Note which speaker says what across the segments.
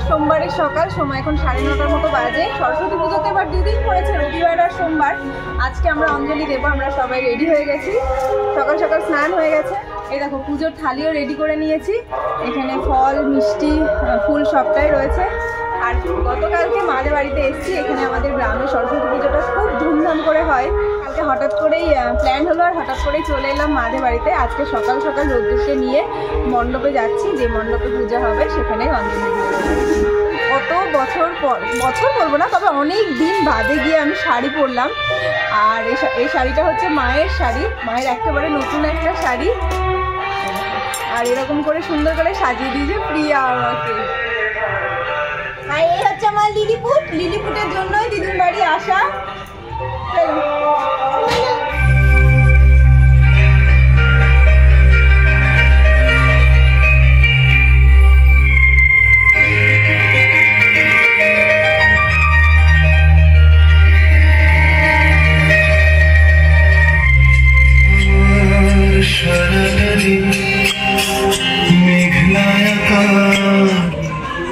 Speaker 1: সোমবারের সকাল, সময় এখন 9:30টার মতো বাজে। সরস্বতী পুজোতে এবার 2 দিন পড়েছে, রবিবার আর সোমবার। আজকে আমরা অঞ্জলি দেবো, আমরা সবাই রেডি হয়ে গেছি, সকাল সকাল স্নান হয়ে গেছে। এই দেখো পুজোর থালিও রেডি করে নিয়েছি, এখানে ফল মিষ্টি ফুল সবটাই রয়েছে। আর গতকালকে মাদের বাড়িতে এসেছি, এখানে আমাদের গ্রামে সরস্বতী পুজোটা খুব ধুমধাম করে হয়। কালকে হঠাৎ করেই প্ল্যান হলো আর হঠাৎ করেই চলে এলাম মাদের বাড়িতে। আজকে সকাল সকাল রোদ্দুরকে নিয়ে মণ্ডপে যাচ্ছি, যে মণ্ডপে পুজো হবে সেখানেই অঞ্জলি দেবো। কত বছর বলবো না, তবে অনেক দিন বাদে গিয়ে আমি শাড়ি পরলাম। আর এই শাড়িটা হচ্ছে মায়ের শাড়ি, মায়ের একেবারে নতুন একটা শাড়ি। আর এরকম করে সুন্দর করে সাজিয়ে দিয়েছে প্রিয়া আমাকে। আর এই হচ্ছে আমার লিলিপুট, লিলিপুটের জন্যই দিদির বাড়ি আসা।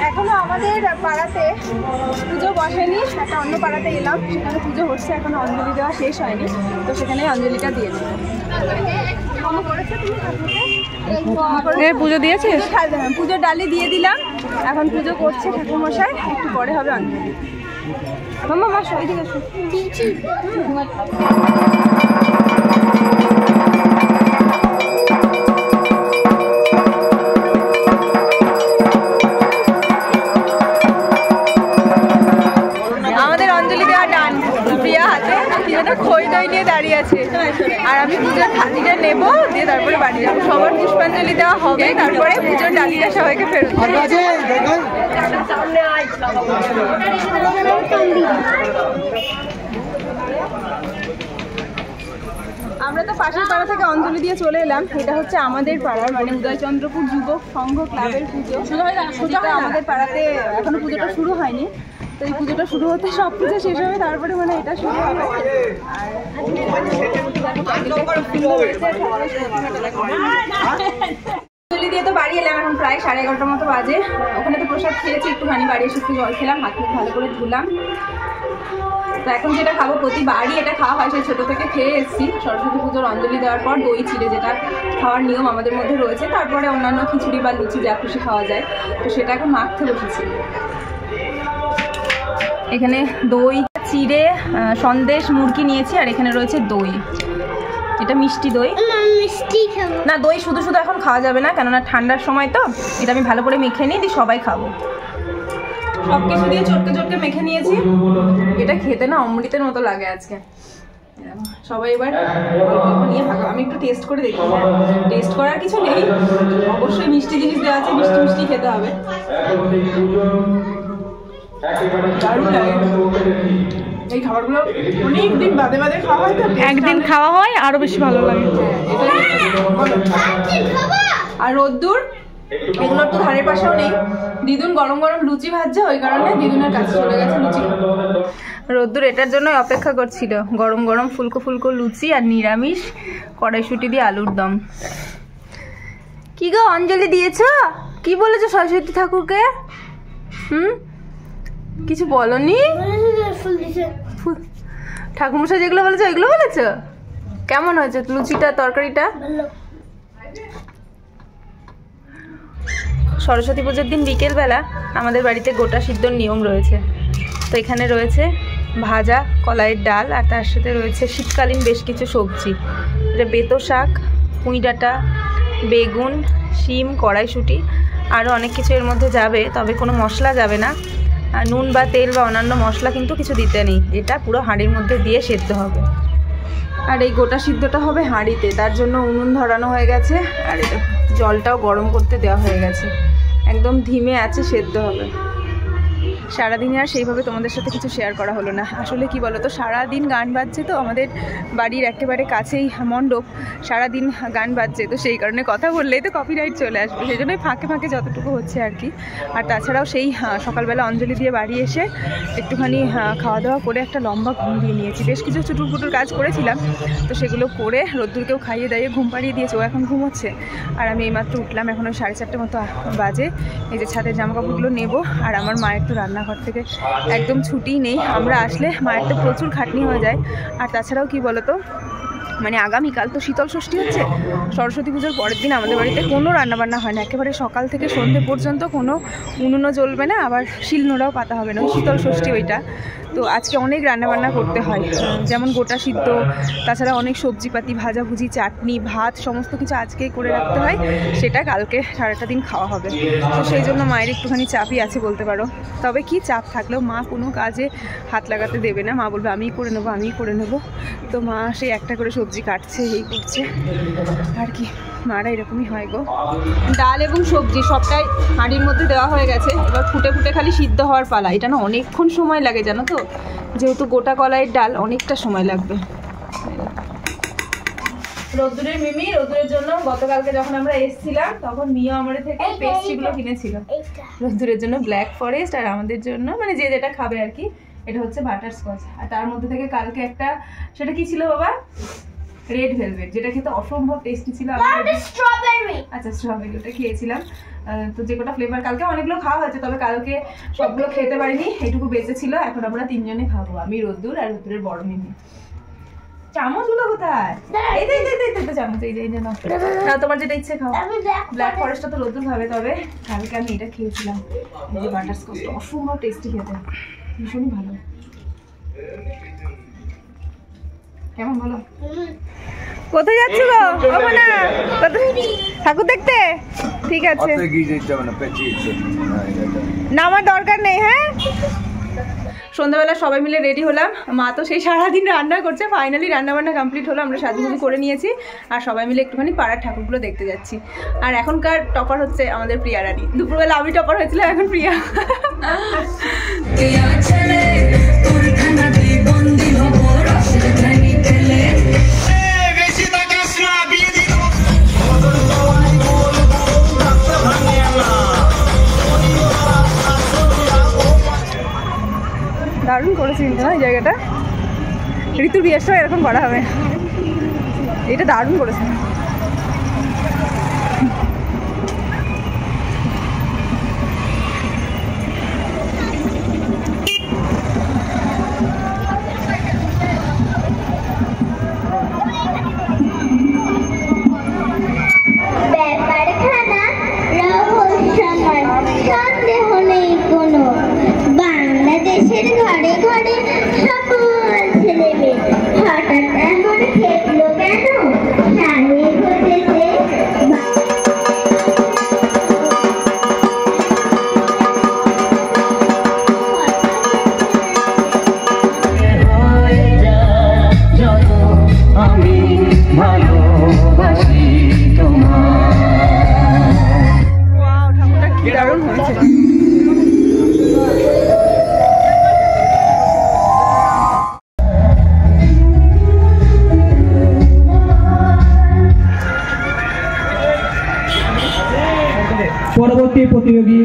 Speaker 1: এখনো আমাদের পাড়াতে পুজো বসেনি, একটা অন্য পাড়াতে এলাম, সেখানে পুজো হচ্ছে, এখনো অঞ্জলি দেওয়া শেষ হয়নি, তো সেখানে অঞ্জলিটা দিয়ে দেবো। পুজো দিয়েছে, পুজোর ডালি দিয়ে দিলাম, এখন পুজো করছে ঠাকুরমশাই, একটু পরে হবে অঞ্জলি। মামা মা সবাই ঠিক আছে। আমাদের অঞ্জলি দেওয়া ডান, প্রিয়া হাতে খই দই নিয়ে দাঁড়িয়ে আছে, আর আমি পুজোর থালিটা নেবো, দিয়ে তারপরে বাড়ি যাবো। সবার পুষ্পাঞ্জলি দেওয়া হবে, তারপরে পুজোর ডালিটা সবাইকে ফেরত। আমরা তো পাশের পাড়া থেকে অঞ্জলি দিয়ে চলে এলাম। এটা হচ্ছে আমাদের পাড়ার, মানে উদয়চন্দ্রপুর যুবক সংঘ ক্লাবের পুজো। আমাদের পাড়াতে এখনো পুজোটা শুরু হয়নি, তো এই পুজোটা শুরু হতে সব পুজো শেষ হবে, তারপরে মানে এটা শুরু হবে। অঞ্জলি দিয়ে তো বাড়ি এলাম, এখন প্রায় 11:30 মতো বাজে। ওখানে তো প্রসাদ খেয়েছি, একটুখানি বাড়ি এসে একটু জল খেলাম, হাত মুখ ভালো করে ধুলাম। তো এখন যেটা খাবো, প্রতিবারই এটা খাওয়া হয়, সেই ছোটো থেকে খেয়ে এসেছি। সরস্বতী পুজোর অঞ্জলি দেওয়ার পর দই চিড়ে, যেটা খাওয়ার নিয়ম আমাদের মধ্যে রয়েছে, তারপরে অন্যান্য খিচুড়ি বা লুচি যা খুশি খাওয়া যায়, তো সেটা এখন মাখতে বসেছি। এখানে দই চিড়ে সন্দেশ মুরগি নিয়েছি, আর এখানে রয়েছে দই, এটা মিষ্টি দই। না, দই শুধু শুধু এখন খাওয়া যাবে না, কেননা ঠান্ডার সময় তো। এটা আমি ভালো করে মেখে নিই, দিয়ে সবাই খাবো। সব কিছু দিয়ে চটকে চটকে মেখে নিয়েছি। এটা খেতে না অমৃতের মতো লাগে আজকে। সবাই এবার অল্প নিয়ে ভাগো। আমি একটু টেস্ট করে দেখি, টেস্ট করার কিছু নেই, অবশ্যই মিষ্টি জিনিস দেওয়া আছে, মিষ্টি মিষ্টি খেতে হবে। দারুণ লাগে এই খাবারগুলো, অনেকদিন বাদে বাদে খাওয়া হয়, তো একদিন খাওয়া হয় আরো বেশি ভালো লাগে। আর রোদ্দুর এগুলোর তো ধারের পাশেও নেই। দিদুন গরম গরম লুচি ভাজছে, ওই কারণে দিদুনের কাছে চলে গেছে লুচি। রোদ্দুর এটার জন্যই অপেক্ষা করছিল, গরম গরম ফুলকো ফুলকো লুচি আর নিরামিষ কড়াইশুঁটি দিয়ে আলুর দম। কি গো অঞ্জলি দিয়েছ? কি বলেছো সরস্বতী ঠাকুরকে? কিছু বলনি? ঠাকুরমশাই যেগুলো বলেছো এগুলো বলেছো? কেমন হয়েছে লুচিটা, তরকারিটা? সরস্বতী পুজোর দিন বিকেলবেলা আমাদের বাড়িতে গোটা সিদ্ধর নিয়ম রয়েছে। তো এখানে রয়েছে ভাজা কলাইয়ের ডাল, আর তার সাথে রয়েছে শীতকালীন বেশ কিছু সবজি, এটা বেতো শাক, পুঁই ডাঁটা, বেগুন, শিম, কড়াইশুঁটি, আরও অনেক কিছু এর মধ্যে যাবে, তবে কোনো মশলা যাবে না। নুন বা তেল বা অন্যান্য মশলা কিন্তু কিছু দিতে নেই, এটা পুরো হাঁড়ির মধ্যে দিয়ে সেদ্ধ হবে। আর এই গোটা সিদ্ধটা হবে হাঁড়িতে, তার জন্য উনুন ধরানো হয়ে গেছে, আর এটা জলটাও গরম করতে দেওয়া হয়ে গেছে, একদম ধিমে আছে সেদ্ধ হবে। সারাদিনে আর সেইভাবে তোমাদের সাথে কিছু শেয়ার করা হলো না। আসলে কি বলো তো, সারাদিন গান বাজছে তো, আমাদের বাড়ির একেবারে কাছেই মণ্ডপ, সারাদিন গান বাজছে, তো সেই কারণে কথা বললেই তো কপিরাইট চলে আসবে, সেই জন্যই ফাঁকে ফাঁকে যতটুকু হচ্ছে আর কি। আর তাছাড়াও সেই সকালবেলা অঞ্জলি দিয়ে বাড়ি এসে একটুখানি খাওয়া দাওয়া করে একটা লম্বা ঘুম দিয়ে নিয়েছি। বেশ কিছু চুটুর পুটুর কাজ করেছিলাম, তো সেগুলো করে রোদ্দুরকেও খাইয়ে দাইয়ে ঘুম পাড়িয়ে দিয়েছে, ও এখন ঘুমোচ্ছে। আর আমি এইমাত্র উঠলাম, এখন ওই 4:30 মতো বাজে। এই যে ছাদের জামাকাপড়গুলো নেব। আর আমার মায়ের তো রান্নাঘর থেকে একদম ছুটিই নেই, আমরা আসলে মায়ের তো প্রচুর খাটনি হয়ে যায়। আর তাছাড়াও কি বলো তো, মানে আগামীকাল তো শীতল ষষ্ঠী হচ্ছে, সরস্বতী পুজোর পরের দিন আমাদের বাড়িতে কোনো রান্নাবান্না হয় না, একেবারে সকাল থেকে সন্ধ্যে পর্যন্ত কোনো উনুনও জ্বলবে না, আবার শিলনোড়াও পাতা হবে না, ওই শীতল ষষ্ঠী ওইটা। তো আজকে অনেক রান্নাবান্না করতে হয়, যেমন গোটা সিদ্ধ, তাছাড়া অনেক সবজিপাতি, ভাজাভুজি, চাটনি, ভাত, সমস্ত কিছু আজকেই করে রাখতে হয়, সেটা কালকে সারাটা দিন খাওয়া হবে। তো সেই জন্য মায়ের একটুখানি চাপই আছে বলতে পারো। তবে কি চাপ থাকলেও মা কোনো কাজে হাত লাগাতে দেবে না, মা বলবে আমিই করে নেবো, আমিই করে নেবো। তো মা সেই একটা করে সবজি কাটছে, এই করছে আর কি, মারা এরকমই হয় গো। ডাল এবং সবজি সবটাই হাঁড়ির মধ্যে দেওয়া হয়ে গেছে, এবার ফুটে ফুটে খালি সিদ্ধ হওয়ার পালা। এটা না অনেকক্ষণ সময় লাগে জানো তো, যেহেতু গোটা কলাইয়ের ডাল অনেকটা সময় লাগবে। রোদ্দুরের মিমি, রোদ্দুরের জন্য গতকালকে যখন আমরা এসেছিলাম তখন মিয়া আমাদের থেকে পেস্ট্রিগুলো কিনেছিল, রোদ্দুরের জন্য ব্ল্যাক ফরেস্ট, আর আমাদের জন্য মানে যে যেটা খাবে আর কি, এটা হচ্ছে বাটারস্কচ। আর তার মধ্যে থেকে কালকে একটা, সেটা কি ছিল বাবা, রেড ভেলভেট, যেটা খেতে অসম্ভব টেস্টি ছিল। আচ্ছা স্ট্রবেরি, ওটা খেয়েছিলাম। তো যে কটা ফ্লেভার কালকে অনেকগুলো খাওয়া হয়েছে, তবে কালকে সবগুলো খেতে পারিনি, এইটুকু বেঁচে ছিল। এখন আমরা 3 জনে খাবো, আমি, রোদ্দুর আর রোদ্দুরের বড় মিমি। চামচগুলো কোথায়? এই তো চামচ, এই যে নাও, তোমার যেটা ইচ্ছে খাও। ব্ল্যাক ফরেস্টটা তো রোদ্দুর খাবে, তবে কালকে আমি এটা খেয়েছিলাম, এই যে বাটারস্কচটা অসম্ভব টেস্টি খেতে, ভীষণই ভালো। কেমন বলো? কোথায় যাচ্ছ গো? ঠাকুর দেখতে? ঠিক আছে, না আমার দরকার নেই। হ্যাঁ, সন্ধ্যাবেলা সবাই মিলে রেডি হলাম, মা তো সেই সারাদিন রান্না করছে, ফাইনালি রান্নাবান্না কমপ্লিট হলো, আমরা সাজুগুজু করে নিয়েছি, আর সবাই মিলে একটুখানি পাড়ার ঠাকুরগুলো দেখতে যাচ্ছি। আর এখনকার টপার হচ্ছে আমাদের প্রিয়া রানী, দুপুরবেলা আমি টপার হয়েছিলাম, এখন প্রিয়া। দারুণ করেছে কিন্তু না এই জায়গাটা, ঋতুর বিয়ের সময় এরকম করা হবে, এটা দারুণ করেছে।
Speaker 2: বাংলাদেশের ঘরে ঘরে সকল ছেলে মেয়ে হঠাৎ এমন খেললো কেন, শাড়ি ঘটেছে।
Speaker 3: আমি ভালোবাসি তোমার।
Speaker 1: ঠাকুরটা কি দারুণ হয়েছে।
Speaker 4: পরবর্তী প্রতিযোগী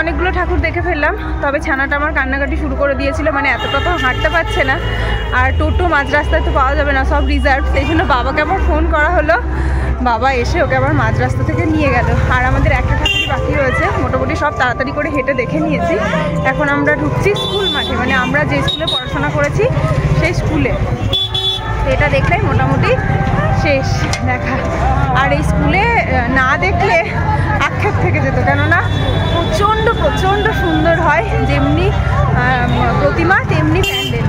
Speaker 1: অনেকগুলো ঠাকুর দেখে ফেললাম, তবে ছানাটা আমার কান্নাকাটি শুরু করে দিয়েছিল, মানে এতটা তো হাঁটতে পারছে না, আর টোটো মাঝ রাস্তায় তো পাওয়া যাবে না, সব রিজার্ভ। সেই জন্য বাবাকে আবার ফোন করা হলো, বাবা এসে ওকে আবার মাঝ রাস্তা থেকে নিয়ে গেল। আর আমাদের একটা ঠাকুরই বাকি রয়েছে, মোটামুটি সব তাড়াতাড়ি করে হেঁটে দেখে নিয়েছি। এখন আমরা ঢুকছি স্কুল মাঠে, মানে আমরা যে স্কুলে পড়াশোনা করেছি সেই স্কুলে। এটা দেখলেই মোটামুটি শেষ দেখা। আর এই স্কুলে না দেখলে আক্ষেপ থেকে যেত, কেননা প্রচণ্ড প্রচণ্ড সুন্দর হয়, যেমনি প্রতিমা তেমনি প্যান্ডেল।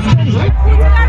Speaker 3: আমাদের